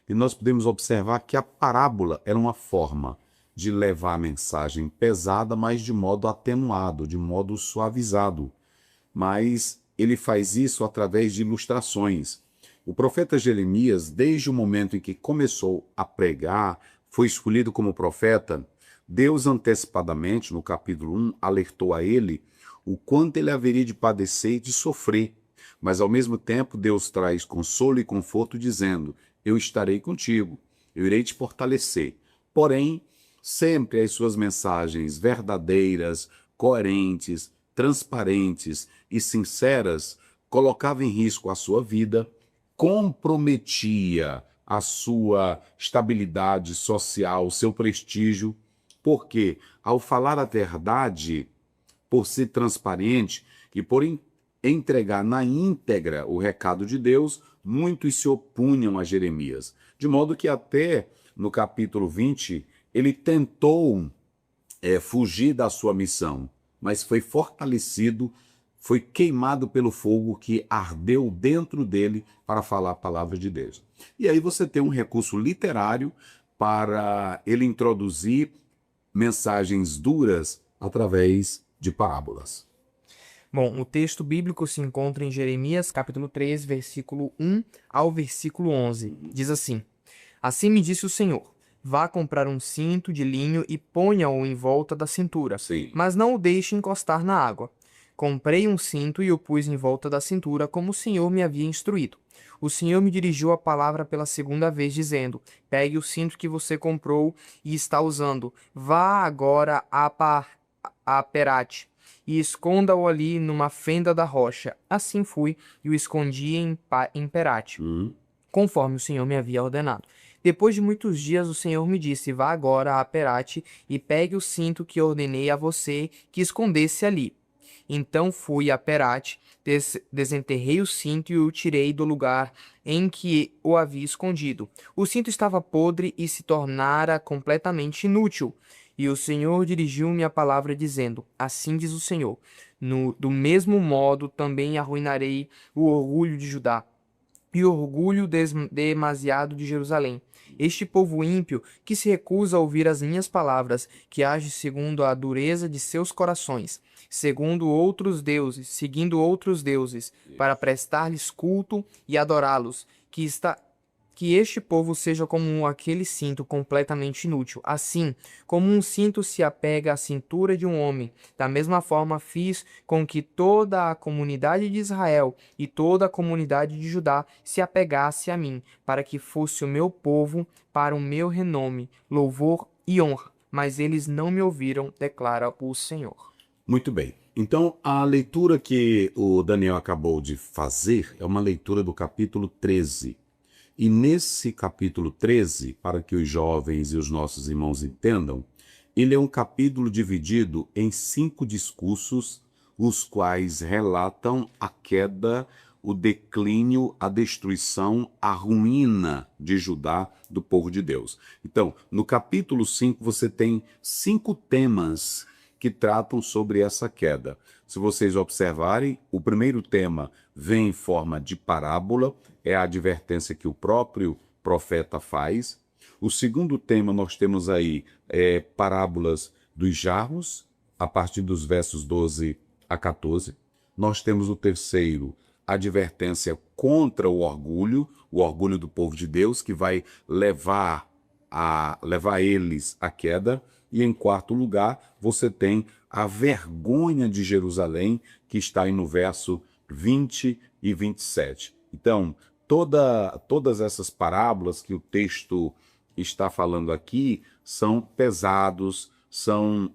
E nós podemos observar que a parábola era uma forma de levar a mensagem pesada, mas de modo atenuado, de modo suavizado. Mas ele faz isso através de ilustrações. O profeta Jeremias, desde o momento em que começou a pregar, foi escolhido como profeta, Deus antecipadamente, no capítulo 1, alertou a ele o quanto ele haveria de padecer e de sofrer. Mas ao mesmo tempo, Deus traz consolo e conforto dizendo: eu estarei contigo, eu irei te fortalecer. Porém, sempre as suas mensagens verdadeiras, coerentes, transparentes e sinceras colocavam em risco a sua vida, comprometia a sua estabilidade social, o seu prestígio, porque ao falar a verdade, por ser transparente e por entregar na íntegra o recado de Deus, muitos se opunham a Jeremias. De modo que até no capítulo 20, ele tentou fugir da sua missão, mas foi fortalecido, foi queimado pelo fogo que ardeu dentro dele para falar a palavra de Deus. E aí você tem um recurso literário para ele introduzir mensagens duras através de parábolas. Bom, o texto bíblico se encontra em Jeremias, capítulo 3, versículo 1 ao versículo 11. Diz assim: Assim me disse o Senhor: vá comprar um cinto de linho e ponha-o em volta da cintura, Sim. mas não o deixe encostar na água. Comprei um cinto e o pus em volta da cintura, como o Senhor me havia instruído. O Senhor me dirigiu a palavra pela segunda vez, dizendo: pegue o cinto que você comprou e está usando. Vá agora a Perate e esconda-o ali numa fenda da rocha. Assim fui e o escondi em Perate, conforme o Senhor me havia ordenado. Depois de muitos dias, o Senhor me disse: vá agora a Perate e pegue o cinto que ordenei a você que escondesse ali. Então fui a Perate, desenterrei o cinto e o tirei do lugar em que o havia escondido. O cinto estava podre e se tornara completamente inútil. E o Senhor dirigiu-me a palavra dizendo: assim diz o Senhor, do mesmo modo também arruinarei o orgulho de Judá e o orgulho demasiado de Jerusalém. Este povo ímpio, que se recusa a ouvir as minhas palavras, que age segundo a dureza de seus corações, seguindo outros deuses, para prestar-lhes culto e adorá-los, que este povo seja como aquele cinto completamente inútil. Assim, como um cinto se apega à cintura de um homem, da mesma forma fiz com que toda a comunidade de Israel e toda a comunidade de Judá se apegasse a mim, para que fosse o meu povo, para o meu renome, louvor e honra. Mas eles não me ouviram, declara o Senhor. Muito bem. Então, a leitura que o Daniel acabou de fazer é uma leitura do capítulo 13. E nesse capítulo 13, para que os jovens e os nossos irmãos entendam, ele é um capítulo dividido em 5 discursos, os quais relatam a queda, o declínio, a destruição, a ruína de Judá, do povo de Deus. Então, no capítulo 5, você tem 5 temas que tratam sobre essa queda. Se vocês observarem, o primeiro tema vem em forma de parábola, é a advertência que o próprio profeta faz. O segundo tema nós temos aí parábolas dos jarros, a partir dos versos 12 a 14. Nós temos o terceiro, advertência contra o orgulho do povo de Deus, que vai levar eles à queda. E em quarto lugar, você tem a vergonha de Jerusalém, que está aí no verso 20 e 27. Então, todas essas parábolas que o texto está falando aqui são pesados, são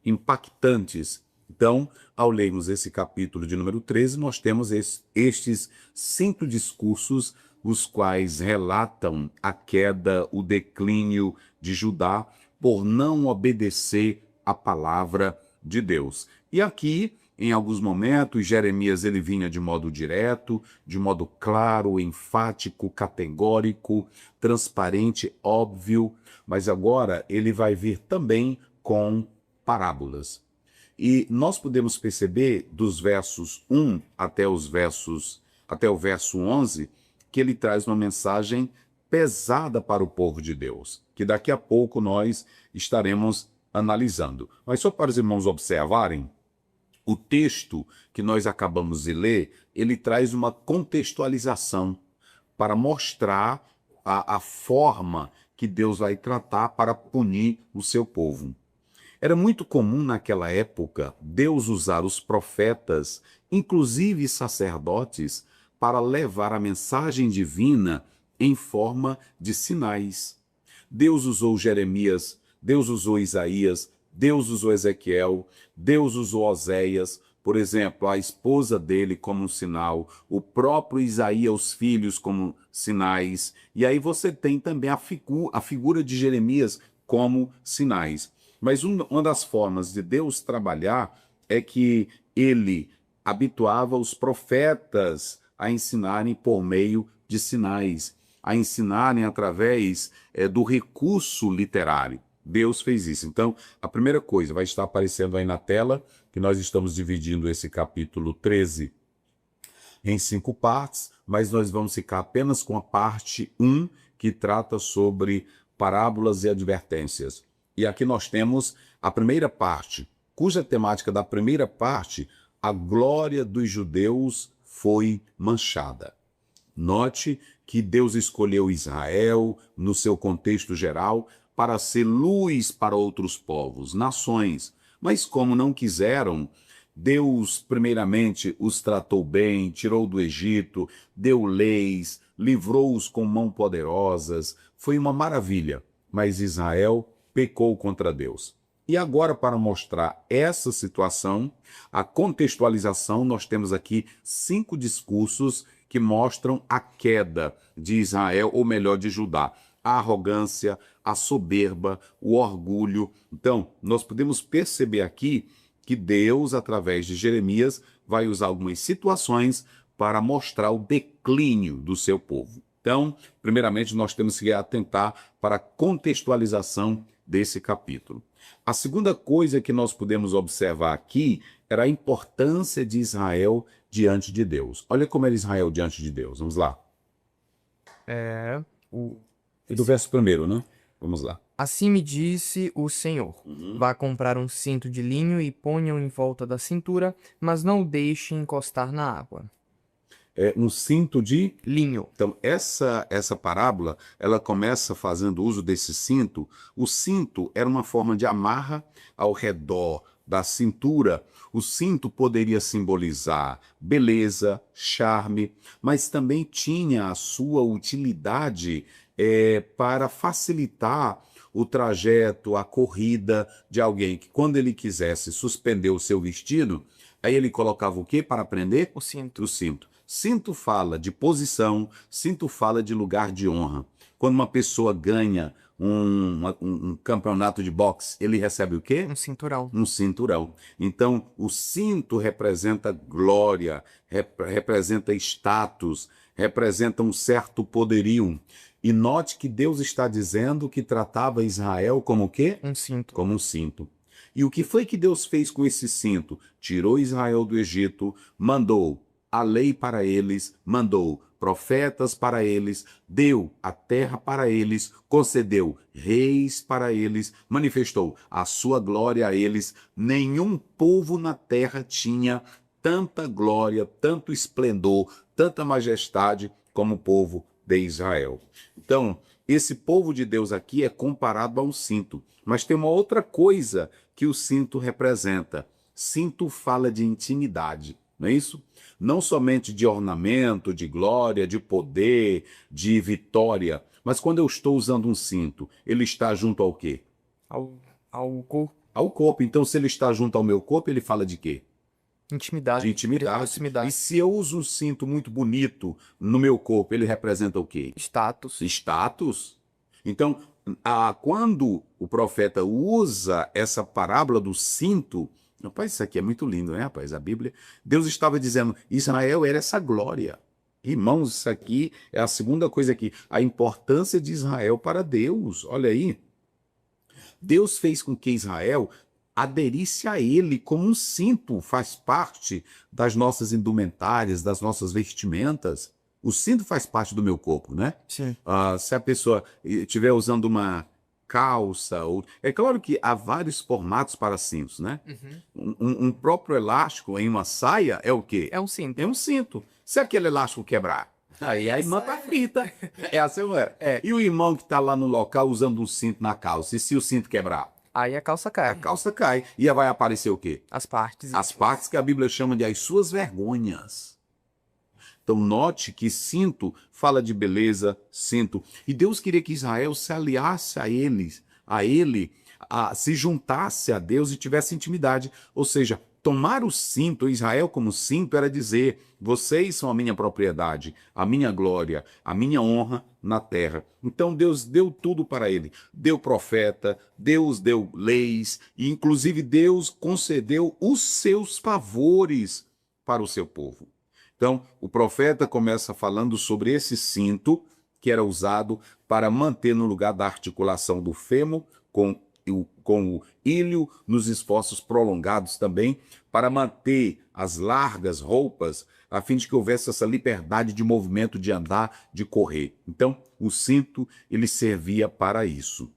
impactantes. Então, ao lermos esse capítulo de número 13, nós temos estes 5 discursos, os quais relatam a queda, o declínio de Judá, por não obedecer à palavra de Deus. E aqui, em alguns momentos, Jeremias ele vinha de modo direto, de modo claro, enfático, categórico, transparente, óbvio, mas agora ele vai vir também com parábolas. E nós podemos perceber dos versos 1 até o verso 11, que ele traz uma mensagem pesada para o povo de Deus, que daqui a pouco nós estaremos analisando. Mas só para os irmãos observarem, o texto que nós acabamos de ler, ele traz uma contextualização para mostrar a forma que Deus vai tratar para punir o seu povo. Era muito comum naquela época Deus usar os profetas, inclusive sacerdotes, para levar a mensagem divina em forma de sinais. Deus usou Jeremias, Deus usou Isaías, Deus usou Ezequiel, Deus usou Oséias, por exemplo, a esposa dele como um sinal, o próprio Isaías, os filhos como sinais, e aí você tem também a figura de Jeremias como sinais. Mas uma das formas de Deus trabalhar é que ele habituava os profetas a ensinarem por meio de sinais, a ensinarem através do recurso literário. Deus fez isso. Então, a primeira coisa vai estar aparecendo aí na tela, que nós estamos dividindo esse capítulo 13 em 5 partes, mas nós vamos ficar apenas com a parte 1, que trata sobre parábolas e advertências. E aqui nós temos a primeira parte, cuja temática da primeira parte, a glória dos judeus foi manchada. Note que Deus escolheu Israel, no seu contexto geral, para ser luz para outros povos, nações. Mas como não quiseram, Deus primeiramente os tratou bem, tirou do Egito, deu leis, livrou-os com mãos poderosas. Foi uma maravilha, mas Israel pecou contra Deus. E agora, para mostrar essa situação, a contextualização, nós temos aqui 5 discursos que mostram a queda de Israel, ou melhor, de Judá. A arrogância, a soberba, o orgulho. Então, nós podemos perceber aqui que Deus, através de Jeremias, vai usar algumas situações para mostrar o declínio do seu povo. Então, primeiramente, nós temos que atentar para a contextualização desse capítulo. A segunda coisa que nós podemos observar aqui era a importância de Israel diante de Deus. Olha como era Israel diante de Deus. Vamos lá. E do verso 1, né? Vamos lá. Assim me disse o Senhor, vá comprar um cinto de linho e ponha-o em volta da cintura, mas não o deixe encostar na água. É um cinto de linho. Então, essa parábola, ela começa fazendo uso desse cinto. O cinto era uma forma de amarra ao redor da cintura. O cinto poderia simbolizar beleza, charme, mas também tinha a sua utilidade para facilitar o trajeto, a corrida de alguém que, quando ele quisesse suspender o seu vestido, aí ele colocava o quê para prender? O cinto. O cinto. Cinto fala de posição, cinto fala de lugar de honra. Quando uma pessoa ganha um campeonato de boxe, ele recebe o quê? Um cinturão. Um cinturão. Então, o cinto representa glória, representa status, representa um certo poderio. E note que Deus está dizendo que tratava Israel como o quê? Um cinto. Como um cinto. E o que foi que Deus fez com esse cinto? Tirou Israel do Egito, mandou a lei para eles, mandou profetas para eles, deu a terra para eles, concedeu reis para eles, manifestou a sua glória a eles. Nenhum povo na terra tinha tanta glória, tanto esplendor, tanta majestade como o povo de Israel. Então, esse povo de Deus aqui é comparado a um cinto. Mas tem uma outra coisa que o cinto representa. Cinto fala de intimidade, não é isso? Não somente de ornamento, de glória, de poder, de vitória, mas quando eu estou usando um cinto, ele está junto ao quê? Ao corpo. Ao corpo. Então, se ele está junto ao meu corpo, ele fala de quê? Intimidade. De intimidade. De proximidade. E se eu uso um cinto muito bonito no meu corpo, ele representa o quê? Status. Status. Então, quando o profeta usa essa parábola do cinto, rapaz, isso aqui é muito lindo, né, rapaz? A Bíblia, Deus estava dizendo, Israel era essa glória. Irmãos, isso aqui é a segunda coisa aqui, a importância de Israel para Deus. Olha aí. Deus fez com que Israel aderisse a ele como um cinto, faz parte das nossas indumentárias, das nossas vestimentas. O cinto faz parte do meu corpo, né? Sim. Se a pessoa estiver usando uma calça, é claro que há vários formatos para cintos, né? Um próprio elástico em uma saia é o quê? É um cinto. É um cinto. Se aquele elástico quebrar, aí a irmã tá frita. É assim, não é? É. E o irmão que está lá no local usando um cinto na calça, e se o cinto quebrar? Aí a calça A cai. calça cai. E aí vai aparecer o quê? As partes. As partes que a Bíblia chama de as suas vergonhas. Então note que cinto fala de beleza, cinto. E Deus queria que Israel se aliasse a ele, se juntasse a Deus e tivesse intimidade. Ou seja, tomar o cinto, Israel como cinto, era dizer: vocês são a minha propriedade, a minha glória, a minha honra na terra. Então Deus deu tudo para ele. Deu profeta, Deus deu leis, e inclusive Deus concedeu os seus favores para o seu povo. Então, o profeta começa falando sobre esse cinto que era usado para manter no lugar da articulação do fêmur com o ilho nos esforços prolongados também, para manter as largas roupas, a fim de que houvesse essa liberdade de movimento, de andar, de correr. Então, o cinto, ele servia para isso.